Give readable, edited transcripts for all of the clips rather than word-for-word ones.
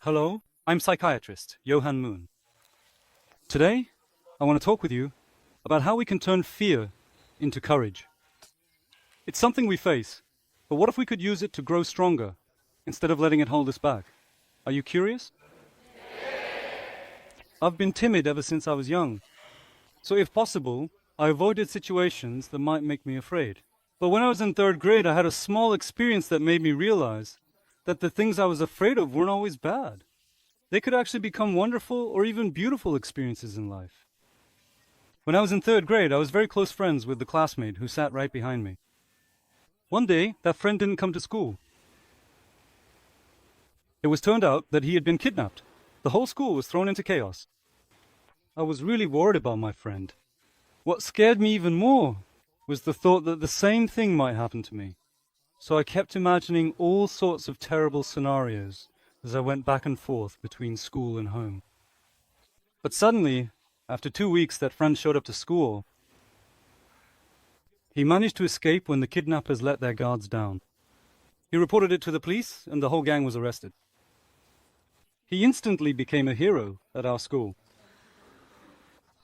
Hello, I'm Psychiatrist Johan Moon. Today, I want to talk with you about how we can turn fear into courage. It's something we face, but what if we could use it to grow stronger instead of letting it hold us back? Are you curious? I've been timid ever since I was young, so if possible, I avoided situations that might make me afraid. But when I was in 3rd grade, I had a small experience that made me realize that the things I was afraid of weren't always bad. They could actually become wonderful or even beautiful experiences in life. When I was in 3rd grade, I was very close friends with the classmate who sat right behind me. One day, that friend didn't come to school. It was turned out that he had been kidnapped. The whole school was thrown into chaos. I was really worried about my friend. What scared me even more was the thought that the same thing might happen to me. So I kept imagining all sorts of terrible scenarios as I went back and forth between school and home. But suddenly, after 2 weeks, that friend showed up to school. He managed to escape when the kidnappers let their guards down. He reported it to the police, and the whole gang was arrested. He instantly became a hero at our school.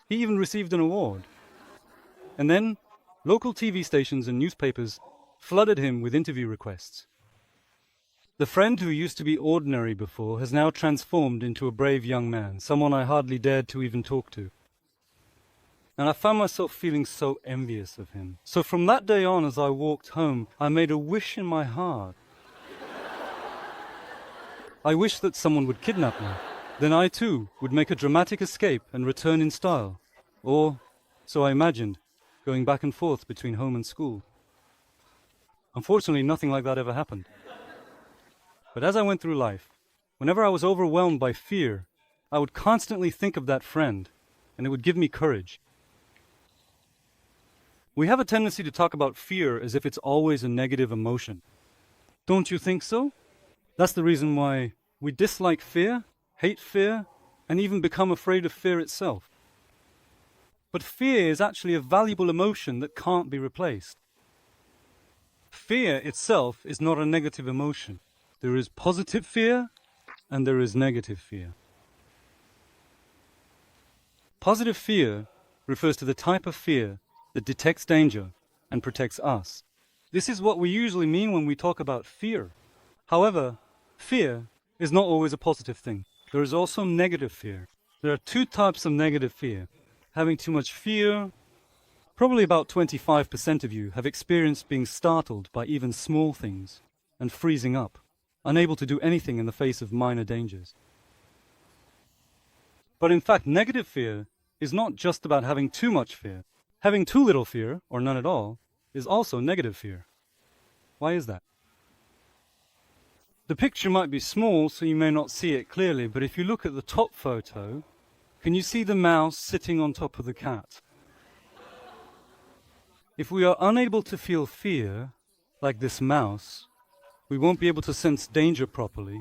He even received an award. And then, local TV stations and newspapers flooded him with interview requests. The friend who used to be ordinary before has now transformed into a brave young man, someone I hardly dared to even talk to. And I found myself feeling so envious of him. So from that day on, as I walked home, I made a wish in my heart. I wished that someone would kidnap me. Then I too would make a dramatic escape and return in style. Or, so I imagined, going back and forth between home and school. Unfortunately, nothing like that ever happened. But as I went through life, whenever I was overwhelmed by fear, I would constantly think of that friend, and it would give me courage. We have a tendency to talk about fear as if it's always a negative emotion. Don't you think so? That's the reason why we dislike fear, hate fear, and even become afraid of fear itself. But fear is actually a valuable emotion that can't be replaced. Fear itself is not a negative emotion. There is positive fear and there is negative fear. Positive fear refers to the type of fear that detects danger and protects us. This is what we usually mean when we talk about fear. However, fear is not always a positive thing. There is also negative fear. There are 2 types of negative fear. Having too much fear. Probably about 25% of you have experienced being startled by even small things and freezing up, unable to do anything in the face of minor dangers. But in fact, negative fear is not just about having too much fear. Having too little fear, or none at all, is also negative fear. Why is that? The picture might be small, so you may not see it clearly, but if you look at the top photo, can you see the mouse sitting on top of the cat? If we are unable to feel fear, like this mouse, we won't be able to sense danger properly,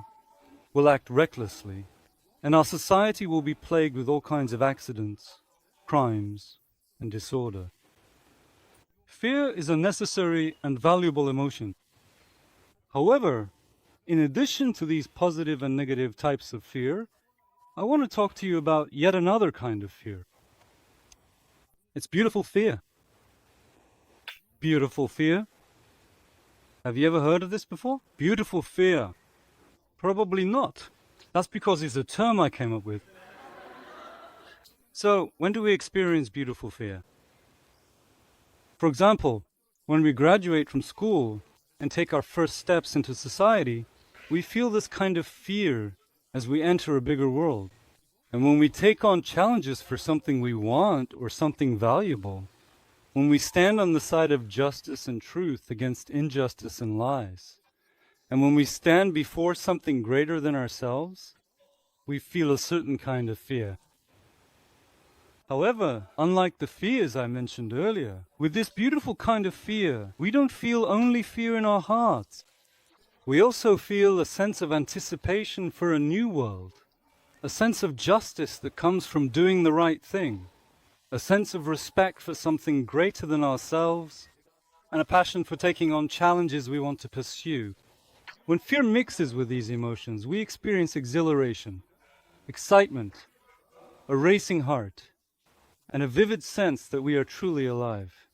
we'll act recklessly, and our society will be plagued with all kinds of accidents, crimes, and disorder. Fear is a necessary and valuable emotion. However, in addition to these positive and negative types of fear, I want to talk to you about yet another kind of fear. It's beautiful fear. Beautiful fear. Have you ever heard of this before? Beautiful fear. Probably not. That's because it's a term I came up with. So, when do we experience beautiful fear? For example, when we graduate from school and take our first steps into society, we feel this kind of fear as we enter a bigger world. And when we take on challenges for something we want or something valuable, when we stand on the side of justice and truth against injustice and lies, and when we stand before something greater than ourselves, we feel a certain kind of fear. However, unlike the fears I mentioned earlier, with this beautiful kind of fear, we don't feel only fear in our hearts. We also feel a sense of anticipation for a new world, a sense of justice that comes from doing the right thing, a sense of respect for something greater than ourselves, and a passion for taking on challenges we want to pursue. When fear mixes with these emotions, we experience exhilaration, excitement, a racing heart, and a vivid sense that we are truly alive.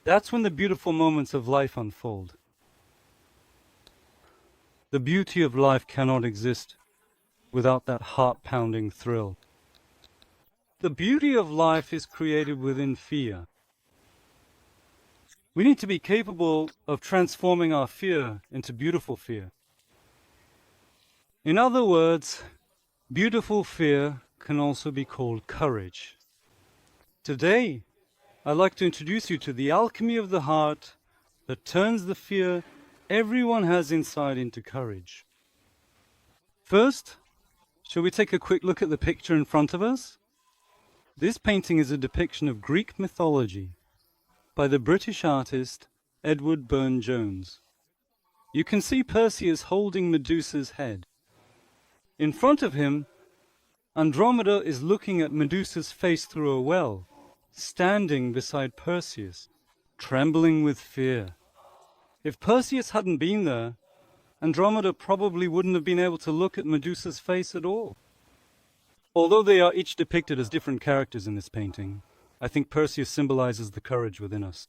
That's when the beautiful moments of life unfold. The beauty of life cannot exist without that heart-pounding thrill. The beauty of life is created within fear. We need to be capable of transforming our fear into beautiful fear. In other words, beautiful fear can also be called courage. Today, I'd like to introduce you to the alchemy of the heart that turns the fear everyone has inside into courage. First, shall we take a quick look at the picture in front of us? This painting is a depiction of Greek mythology by the British artist Edward Burne-Jones. You can see Perseus holding Medusa's head. In front of him, Andromeda is looking at Medusa's face through a well, standing beside Perseus, trembling with fear. If Perseus hadn't been there, Andromeda probably wouldn't have been able to look at Medusa's face at all. Although they are each depicted as different characters in this painting, I think Perseus symbolizes the courage within us.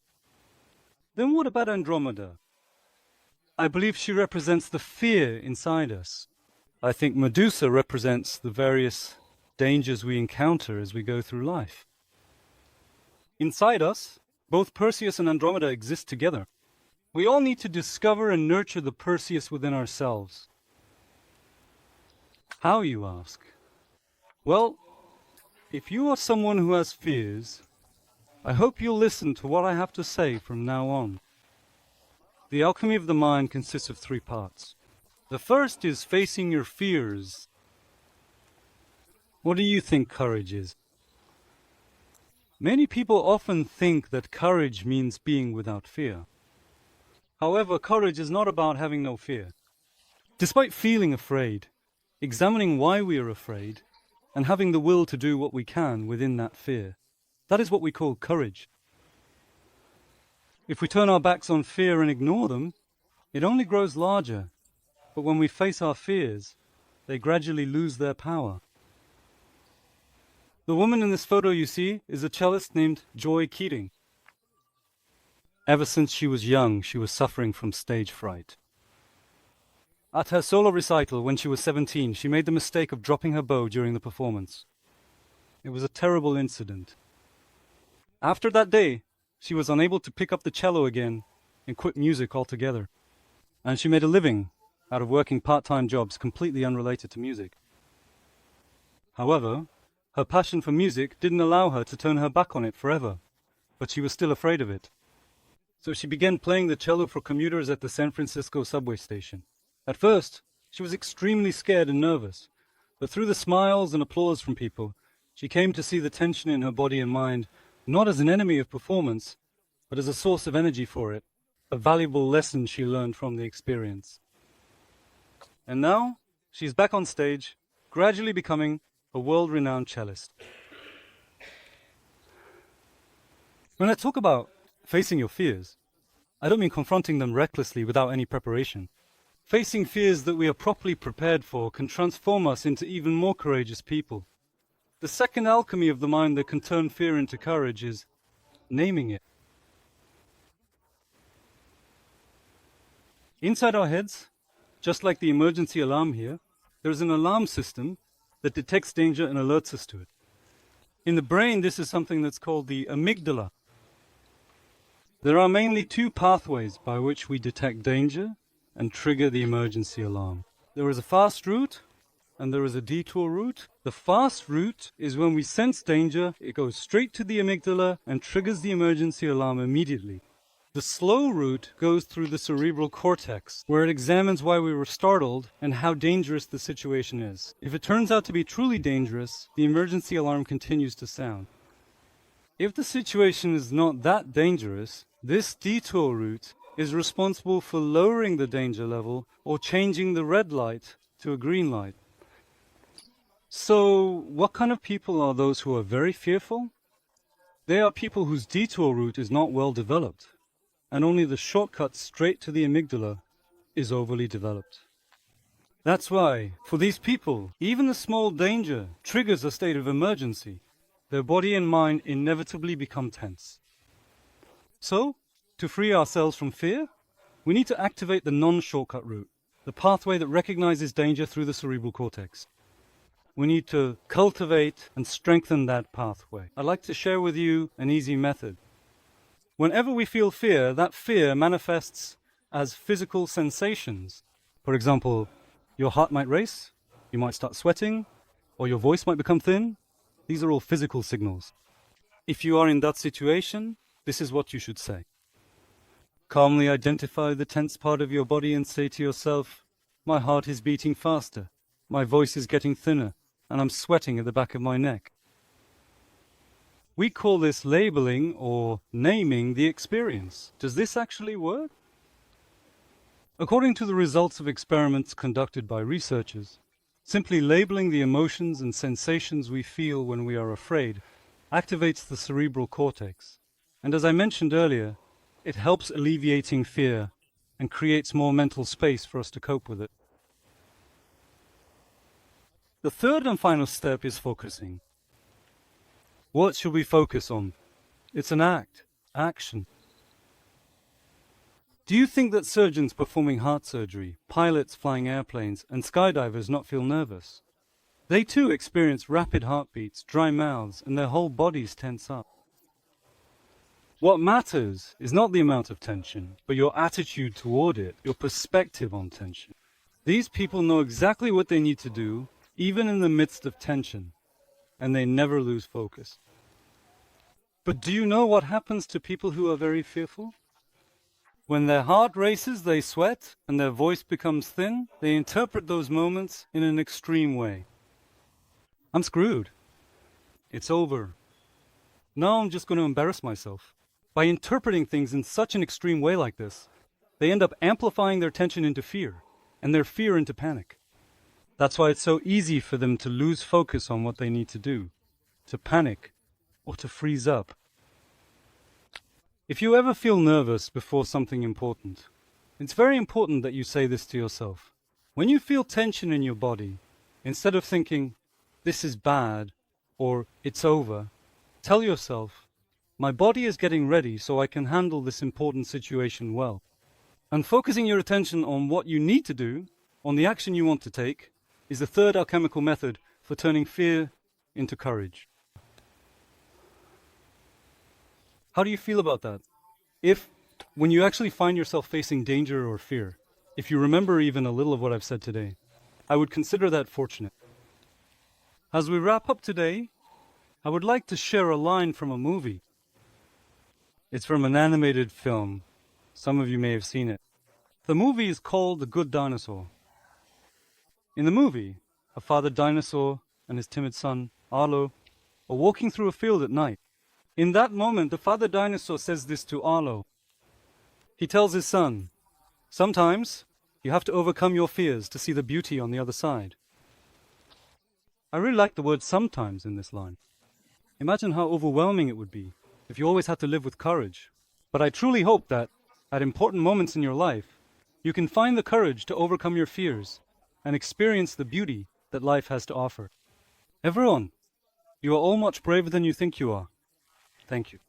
Then what about Andromeda? I believe she represents the fear inside us. I think Medusa represents the various dangers we encounter as we go through life. Inside us, both Perseus and Andromeda exist together. We all need to discover and nurture the Perseus within ourselves. How, you ask? Well, if you are someone who has fears, I hope you'll listen to what I have to say from now on. The alchemy of the mind consists of 3 parts. The first is facing your fears. What do you think courage is? Many people often think that courage means being without fear. However, courage is not about having no fear. Despite feeling afraid, examining why we are afraid, and having the will to do what we can within that fear. That is what we call courage. If we turn our backs on fear and ignore them, it only grows larger. But when we face our fears, they gradually lose their power. The woman in this photo you see is a cellist named Joy Keating. Ever since she was young, she was suffering from stage fright. At her solo recital when she was 17, she made the mistake of dropping her bow during the performance. It was a terrible incident. After that day, she was unable to pick up the cello again and quit music altogether. And she made a living out of working part-time jobs completely unrelated to music. However, her passion for music didn't allow her to turn her back on it forever, but she was still afraid of it. So she began playing the cello for commuters at the San Francisco subway station. At first, she was extremely scared and nervous, but through the smiles and applause from people, she came to see the tension in her body and mind not as an enemy of performance, but as a source of energy for it, a valuable lesson she learned from the experience. And now, she's back on stage, gradually becoming a world-renowned cellist. When I talk about facing your fears, I don't mean confronting them recklessly without any preparation. Facing fears that we are properly prepared for can transform us into even more courageous people. The second alchemy of the mind that can turn fear into courage is naming it. Inside our heads, just like the emergency alarm here, there is an alarm system that detects danger and alerts us to it. In the brain, this is something that's called the amygdala. There are mainly 2 pathways by which we detect danger and trigger the emergency alarm. There is a fast route and there is a detour route. The fast route is when we sense danger, it goes straight to the amygdala and triggers the emergency alarm immediately. The slow route goes through the cerebral cortex, where it examines why we were startled and how dangerous the situation is. If it turns out to be truly dangerous, the emergency alarm continues to sound. If the situation is not that dangerous, this detour route is responsible for lowering the danger level or changing the red light to a green light. So, what kind of people are those who are very fearful? They are people whose detour route is not well developed, and only the shortcut straight to the amygdala is overly developed. That's why, for these people, even a small danger triggers a state of emergency. Their body and mind inevitably become tense. So, to free ourselves from fear, we need to activate the non-shortcut route, the pathway that recognizes danger through the cerebral cortex. We need to cultivate and strengthen that pathway. I'd like to share with you an easy method. Whenever we feel fear, that fear manifests as physical sensations. For example, your heart might race, you might start sweating, or your voice might become thin. These are all physical signals. If you are in that situation, this is what you should say. Calmly identify the tense part of your body and say to yourself, my heart is beating faster, my voice is getting thinner, and I'm sweating at the back of my neck. We call this labeling or naming the experience. Does this actually work? According to the results of experiments conducted by researchers, simply labeling the emotions and sensations we feel when we are afraid activates the cerebral cortex. And as I mentioned earlier, it helps alleviating fear and creates more mental space for us to cope with it. The third and final step is focusing. What should we focus on? It's an action. Do you think that surgeons performing heart surgery, pilots flying airplanes, and skydivers not feel nervous? They too experience rapid heartbeats, dry mouths, and their whole bodies tense up. What matters is not the amount of tension, but your attitude toward it, your perspective on tension. These people know exactly what they need to do, even in the midst of tension, and they never lose focus. But do you know what happens to people who are very fearful? When their heart races, they sweat, and their voice becomes thin, they interpret those moments in an extreme way. I'm screwed. It's over. Now I'm just going to embarrass myself. By interpreting things in such an extreme way like this, they end up amplifying their tension into fear, and their fear into panic. That's why it's so easy for them to lose focus on what they need to do, to panic, or to freeze up. If you ever feel nervous before something important, it's very important that you say this to yourself. When you feel tension in your body, instead of thinking, this is bad, or it's over, tell yourself, my body is getting ready so I can handle this important situation well. And focusing your attention on what you need to do, on the action you want to take, is the third alchemical method for turning fear into courage. How do you feel about that? When you actually find yourself facing danger or fear, if you remember even a little of what I've said today, I would consider that fortunate. As we wrap up today, I would like to share a line from a movie. It's from an animated film. Some of you may have seen it. The movie is called The Good Dinosaur. In the movie, a father dinosaur and his timid son, Arlo, are walking through a field at night. In that moment, the father dinosaur says this to Arlo. He tells his son, sometimes you have to overcome your fears to see the beauty on the other side. I really like the word sometimes in this line. Imagine how overwhelming it would be if you always had to live with courage. But I truly hope that at important moments in your life, you can find the courage to overcome your fears and experience the beauty that life has to offer. Everyone, you are all much braver than you think you are. Thank you.